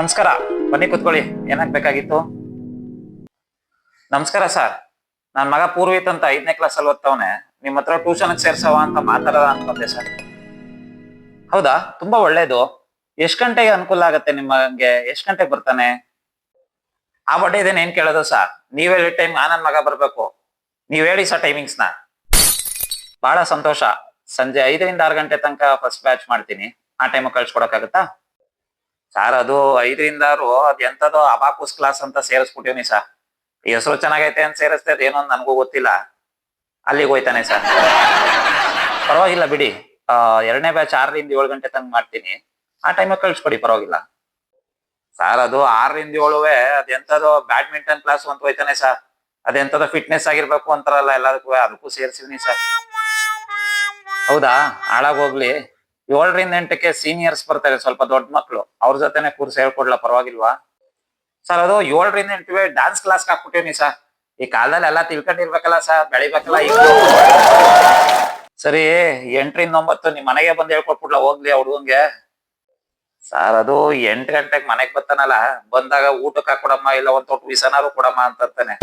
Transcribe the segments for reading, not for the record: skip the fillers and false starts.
ನಮಸ್ಕಾರ. ಬನ್ನಿ ಕೂತ್ಕೊಳ್ಳಿ. ಏನಾಗ್ಬೇಕಾಗಿತ್ತು? ನಮಸ್ಕಾರ ಸರ್. ನನ್ ಮಗ ಪೂರ್ವಿತ್ ಅಂತ 5ನೇ ಕ್ಲಾಸ್ ಅಲ್ಲಿ ಓದ್ತವನೆ. ನಿಮ್ ಹತ್ರ ಟ್ಯೂಷನ್ ಸೇರ್ಸವ ಅಂತ ಮಾತಾಡೋದ ಅನ್ಕೊಂಡೆ ಸರ್. ಹೌದಾ? ತುಂಬಾ ಒಳ್ಳೇದು. ಎಷ್ಟ್ ಗಂಟೆಗೆ ಅನುಕೂಲ ಆಗತ್ತೆ ನಿಮ್ಗೆ? ಎಷ್ಟ್ ಗಂಟೆಗೆ ಬರ್ತಾನೆ? ಆ ಬಡ್ಡೆ ಇದೇನ್ ಏನ್ ಕೇಳೋದು ಸರ್? ನೀವ್ ಹೇಳಿ ಟೈಮ್ ನನ್ ಮಗ ಬರ್ಬೇಕು. ನೀವ್ ಹೇಳಿ ಸರ್ ಟೈಮಿಂಗ್ಸ್ ನ. ಬಹಳ ಸಂತೋಷ. ಸಂಜೆ 5ರಿಂದ 6 ಗಂಟೆ ತನಕ ಫಸ್ಟ್ ಬ್ಯಾಚ್ ಮಾಡ್ತೀನಿ. ಆ ಟೈಮ್ ಕಳ್ಸ್ಕೊಡಕ್ಕಾಗತ್ತಾ? ಸರ್ ಅದು 5ರಿಂದ 6 ಅದ್ ಎಂತದೋ ಅಬಾಕುಸ್ ಕ್ಲಾಸ್ ಅಂತ ಸೇರಿಸ್ಬಿಟ್ಟಿವ್ನಿ ಸರ್. ಹೆಸರು ಚೆನ್ನಾಗೈತೆ ಅಂತ ಸೇರಿಸ್ತೆ, ಅದೇನೋ ನನ್ಗೂ ಗೊತ್ತಿಲ್ಲ. ಅಲ್ಲಿಗೆ ಹೋಯ್ತಾನೆ ಸರ್. ಪರವಾಗಿಲ್ಲ ಬಿಡಿ. 2ನೇ ಬ್ಯಾಚ್ 6ರಿಂದ 7 ಗಂಟೆ ತನಕ ಮಾಡ್ತೀನಿ. ಆ ಟೈಮ್ ಕಳ್ಸ್ಕೊಡಿ, ಪರವಾಗಿಲ್ಲ. ಸರ್ ಅದು 6ರಿಂದ 7 ಅದೆಂತದೋ ಬ್ಯಾಡ್ಮಿಂಟನ್ ಕ್ಲಾಸ್ ಅಂತ ಹೋಯ್ತಾನೆ ಸರ್. ಅದೆಂತದೋ ಫಿಟ್ನೆಸ್ ಆಗಿರ್ಬೇಕು ಅಂತಾರಲ್ಲ ಎಲ್ಲದಕ್ಕೂ, ಅದಕ್ಕೂ ಸೇರ್ಸಿವ್ನಿ ಸರ್. ಹೌದಾ? ಹಾಳಾಗೋಗ್ಲಿ. 7ರಿಂದ 8ಕ್ಕೆ ಸೀನಿಯರ್ಸ್ ಬರ್ತಾರೆ, ಸ್ವಲ್ಪ ದೊಡ್ಡ ಮಕ್ಳು. ಅವ್ರ ಜೊತೆನೆ ಕೂರ್ಸಿ ಹೇಳ್ಕೊಡ್ಲಾ, ಪರವಾಗಿಲ್ವಾ? ಸರ್ ಅದು 7ರಿಂದ 8 ಡಾನ್ಸ್ ಕ್ಲಾಸ್ ಹಾಕ್ಬಿಟ್ಟಿವ್ನಿ ಸರ್. ಈ ಕಾಲದಲ್ಲಿ ಎಲ್ಲ ತಿಳ್ಕೊಂಡಿರ್ಬೇಕಲ್ಲ ಸರ್, ಬೆಳಿಬೇಕಲ್ಲ ಈಗ. ಸರಿ, 8ರಿಂದ 9 ನಿಮ್ ಮನೆಗೆ ಬಂದು ಹೇಳ್ಕೊಟ್ಬಿಡ್ಲಾ ಹೋಗ್ಲಿ ಆ ಹುಡುಗಂಗೆ? ಸರ್ ಅದು 8 ಗಂಟೆಗೆ ಮನೆಗ್ ಬರ್ತಾನಲ್ಲ, ಬಂದಾಗ ಊಟಕ್ಕೆ ಹಾಕೊಡಮ್ಮ, ಇಲ್ಲ ಒಂದ್ ತೊಟ್ಟು ವಿಸನಾರು ಕೊಡಮ್ಮ ಅಂತಾನೆ.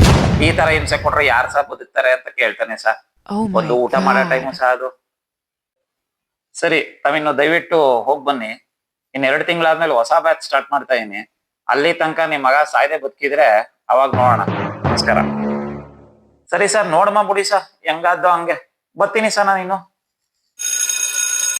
ಈ ತರ ಹಿಂಸೆ ಕೊಟ್ರೆ ಯಾರ್ ಸರ್ ಬದುಕ್ತಾರೆ ಅಂತ ಕೇಳ್ತಾನೆ ಸರ್. Oh ಒಂದು my ಊಟ ಮಾಡೋ ಟೈಮು God. ಸಹ ಅದು. ಸರಿ, ತಾವಿನ್ನು ದಯವಿಟ್ಟು ಹೋಗ್ ಬನ್ನಿ. ಇನ್ 2 ತಿಂಗಳಾದ್ಮೇಲೆ ಹೊಸ ಬ್ಯಾಚ್ ಸ್ಟಾರ್ಟ್ ಮಾಡ್ತಾ ಇದೀನಿ. ಅಲ್ಲಿ ತನಕ ನಿಮ್ ಮಗ ಸಾಯ್ದೆ ಬದುಕಿದ್ರೆ ಅವಾಗ ನೋಡೋಣ. ನಮಸ್ಕಾರ. ಸರಿ ಸರ್, ನೋಡಮ್ಮ ಬಿಡಿ ಸರ್, ಹೆಂಗಾದ್ದು ಹಂಗೆ. ಬರ್ತೀನಿ ಸರ್ ನಾನು ಇನ್ನು.